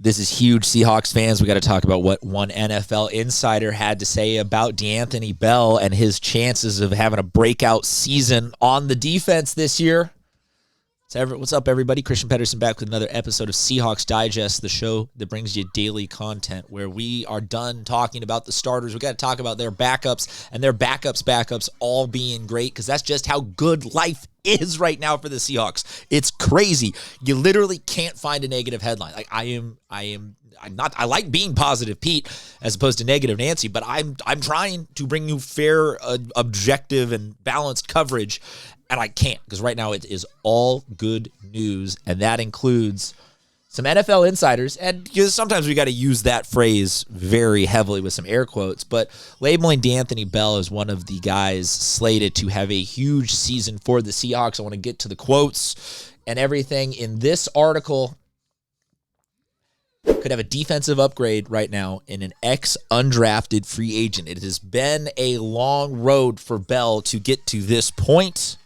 This is huge, Seahawks fans. We got to talk about what one NFL insider had to say about D'Anthony Bell and his chances of having a breakout season on the defense this year. What's up, everybody? Christian Pedersen back with another episode of Seahawks Digest, the show that brings you daily content where we are done talking about the starters. We got to talk about their backups and their backups all being great, because that's just how good life is right now for the Seahawks. It's crazy. You literally can't find a negative headline. Like I like being positive Pete as opposed to negative Nancy, but I'm trying to bring you fair, objective, and balanced coverage. And I can't, because right now it is all good news, and that includes some NFL insiders. And sometimes we got to use that phrase very heavily with some air quotes, but labeling D'Anthony Bell as one of the guys slated to have a huge season for the Seahawks. I want to get to the quotes and everything in this article. Could have a defensive upgrade right now in an ex-undrafted free agent. It has been a long road for Bell to get to this point,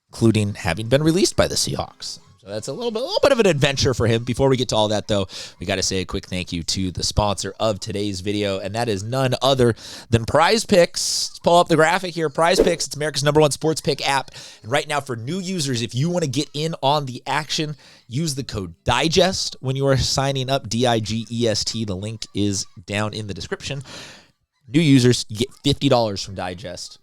including having been released by the Seahawks. So that's a little bit of an adventure for him. Before we get to all that, though, we got to say a quick thank you to the sponsor of today's video, and that is none other than Prize Picks. Let's pull up the graphic here. Prize Picks, it's America's #1 sports pick app. And right now, for new users, if you want to get in on the action, use the code DIGEST when you are signing up, DIGEST. The link is down in the description. New users, you get $50 from Digest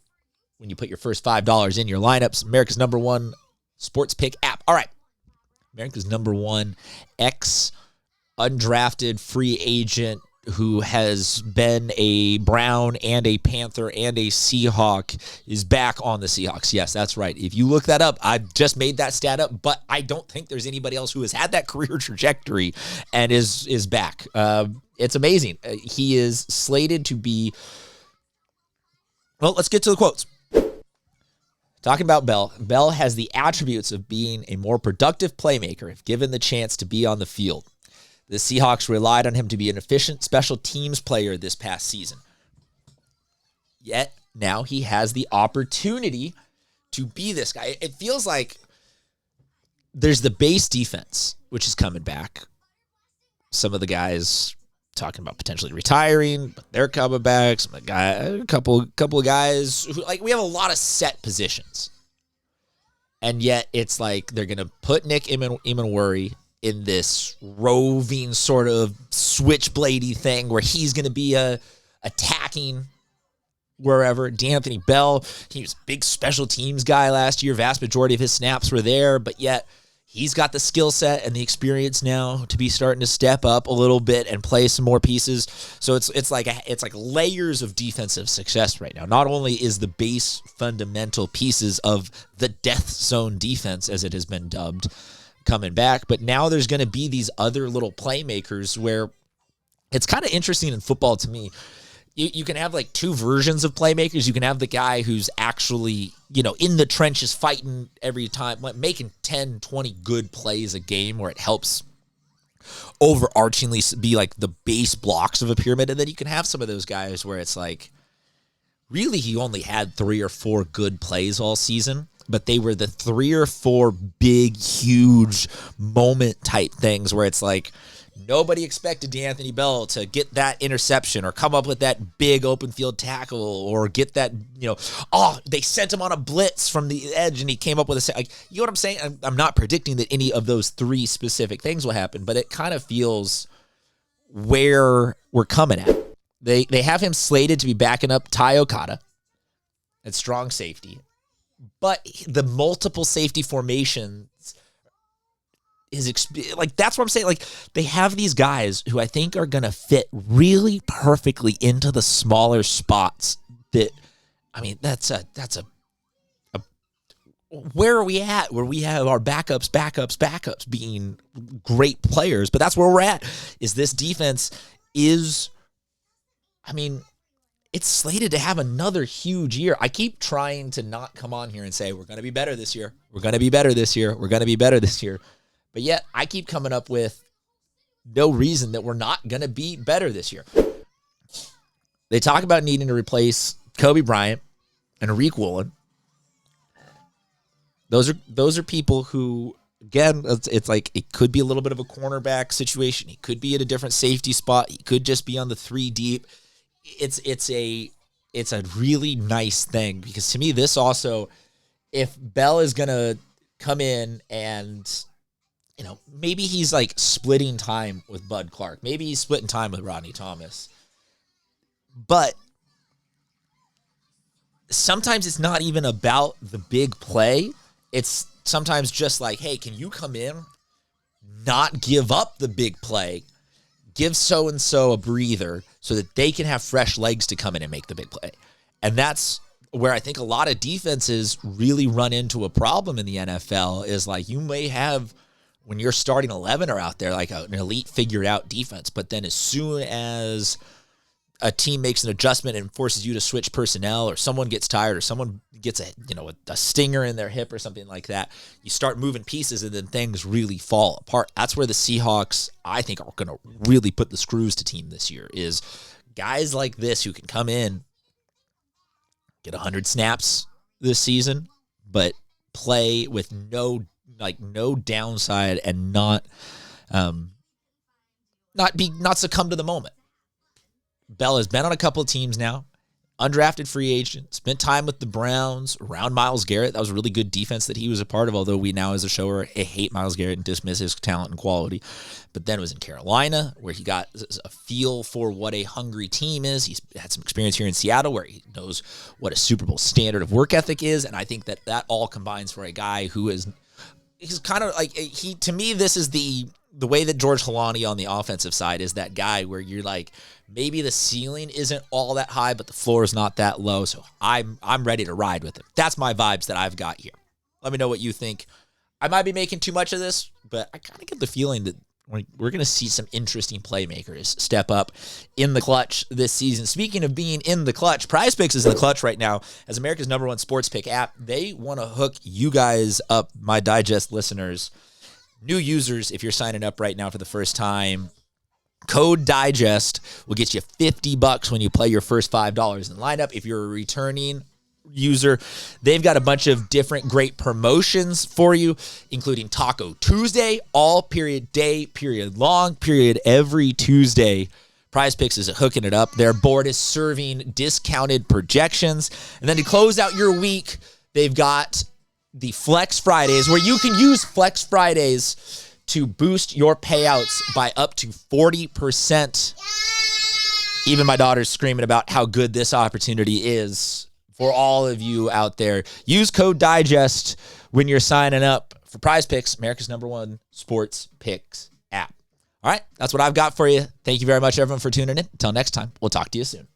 when you put your first $5 in your lineups. America's #1 sports pick app. All right. America's #1 ex-undrafted free agent who has been a Brown and a Panther and a Seahawk is back on the Seahawks. Yes, that's right. If you look that up, I just made that stat up, but I don't think there's anybody else who has had that career trajectory and is back. It's amazing. He is slated to be... Well, let's get to the quotes. Talking about Bell, Bell has the attributes of being a more productive playmaker if given the chance to be on the field. The Seahawks relied on him to be an efficient special teams player this past season. Yet, now he has the opportunity to be this guy. It feels like there's the base defense, which is coming back. Some of the guys talking about potentially retiring, but they're coming back. A couple of guys who, like, we have a lot of set positions, and yet it's like they're gonna put Nick Imanwuri in this roving sort of switchbladey thing where he's gonna be attacking wherever. D'Anthony Bell, he was a big special teams guy last year. Vast majority of his snaps were there, but yet he's got the skill set and the experience now to be starting to step up a little bit and play some more pieces. So it's like layers of defensive success right now. Not only is the base fundamental pieces of the death zone defense, as it has been dubbed, coming back, but now there's going to be these other little playmakers where it's kind of interesting in football to me. You can have like two versions of playmakers. You can have the guy who's actually, in the trenches fighting every time, making 10, 20 good plays a game where it helps overarchingly be like the base blocks of a pyramid. And then you can have some of those guys where it's like, really, he only had 3 or 4 good plays all season, but they were the 3 or 4 big, huge moment type things where it's like, nobody expected D'Anthony Bell to get that interception or come up with that big open field tackle or get that, they sent him on a blitz from the edge and he came up with you know what I'm saying? I'm not predicting that any of those 3 specific things will happen, but it kind of feels where we're coming at. They have him slated to be backing up Ty Okada at strong safety, but the multiple safety formations that's what I'm saying. Like, they have these guys who I think are going to fit really perfectly into the smaller spots that's where are we at? Where we have our backups being great players, but that's where we're at. Is this defense it's slated to have another huge year. I keep trying to not come on here and say, we're going to be better this year. We're going to be better this year. We're going to be better this year. But yet, I keep coming up with no reason that we're not going to be better this year. They talk about needing to replace Kobe Bryant and Arik Woolen. Those are people who again, it's like it could be a little bit of a cornerback situation. He could be at a different safety spot. He could just be on the 3 deep. It's a really nice thing because to me, this also, if Bell is going to come in and, maybe he's like splitting time with Bud Clark. Maybe he's splitting time with Rodney Thomas. But sometimes it's not even about the big play. It's sometimes just like, hey, can you come in, not give up the big play, give so-and-so a breather so that they can have fresh legs to come in and make the big play. And that's where I think a lot of defenses really run into a problem in the NFL is like you may have, when your starting 11 are out there, like an elite figured-out defense, but then as soon as a team makes an adjustment and forces you to switch personnel or someone gets tired or someone gets a stinger in their hip or something like that, you start moving pieces and then things really fall apart. That's where the Seahawks, I think, are going to really put the screws to team this year is guys like this who can come in, get 100 snaps this season, but play with no downside and not succumb to the moment. Bell has been on a couple of teams now, undrafted free agent, spent time with the Browns, around Myles Garrett. That was a really good defense that he was a part of, although we now as a show hate Myles Garrett and dismiss his talent and quality. But then it was in Carolina, where he got a feel for what a hungry team is. He's had some experience here in Seattle, where he knows what a Super Bowl standard of work ethic is, and I think that all combines for a guy who he's kind of like, to me, this is the way that George Holani on the offensive side is that guy where you're like, maybe the ceiling isn't all that high, but the floor is not that low. So I'm ready to ride with him. That's my vibes that I've got here. Let me know what you think. I might be making too much of this, but I kind of get the feeling that we're going to see some interesting playmakers step up in the clutch this season. Speaking of being in the clutch, PrizePicks is in the clutch right now as America's #1 sports pick app. They want to hook you guys up, my Digest listeners, new users. If you're signing up right now for the first time, code DIGEST will get you $50 when you play your first $5 in lineup. If you're a returning user, they've got a bunch of different great promotions for you, including Taco Tuesday, all period day, period long, period every Tuesday. PrizePicks is hooking it up. Their board is serving discounted projections. And then to close out your week, they've got the Flex Fridays, where you can use Flex Fridays to boost your payouts by up to 40%. Even my daughter's screaming about how good this opportunity is for all of you out there. Use code DIGEST when you're signing up for PrizePicks, America's #1 sports picks app. All right, that's what I've got for you. Thank you very much, everyone, for tuning in. Until next time, we'll talk to you soon.